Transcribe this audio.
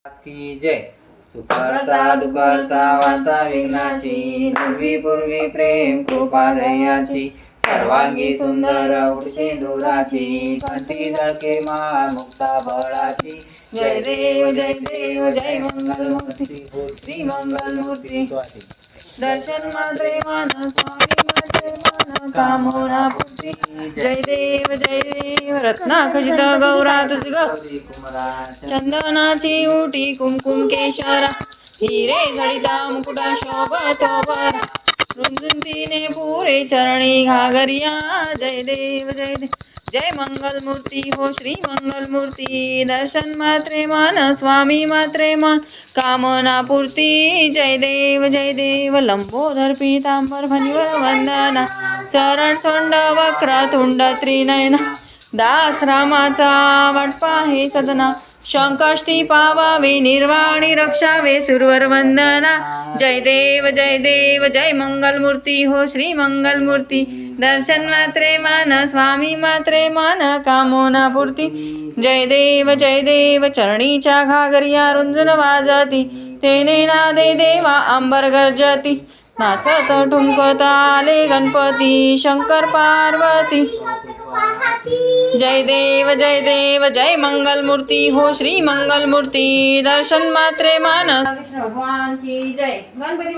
की जय। सुखर्ता दुखर्ता वार्ता विघ्नाची, पूर्वी पूर्वी प्रेम कृपा दयाची, सर्वांगी सुंदर उठशी दुराची, कंठी झळके मा मुक्ता बळाची। जय देव जय देव जय मंगल मूर्ती, श्री मंगल मूर्ती। दर्शन मात्रे मान स्वामी मात्रे मान, कामना पूर्ती। जय देव रत्नाखचित गौरा तुझ ग, चंदनाची उटी कुमकुम केशरा, हिरे जडिता मुकुटा शोभतो बरा, रुंजुंतीने पुरे चरणी घागरिया। जय देव जय मंगल मूर्ती हो श्री मंगल मूर्ती। दर्शन मात्रे मान स्वामी मात्रे मान, कामना पूर्ती। जय देव लंबोदर पीतांबर फणीवर वंदना, शरण सोंड वक्रतुंड त्रिनयना, दास रामाचा वाटपा हे सदना, संकष्टी पावावे निर्वाणी रक्षावे सुरवर वंदना। जय देव जय मंगल मूर्ती हो श्री मंगल मूर्ती। दर्शन मात्रे मान स्वामी मात्रे मान, कामना पूर्ती। जय देव चरणीच्या घागरिया रुंजून वाजती, तेने नादे देवा अंबर गर्जती, नाचत ठुमकत आले गणपती शंकर पार्वती। जय देव जय मंगल मूर्ती हो श्री मंगल मूर्ती। दर्शन मात्रे मान भगवान की जय। गणपती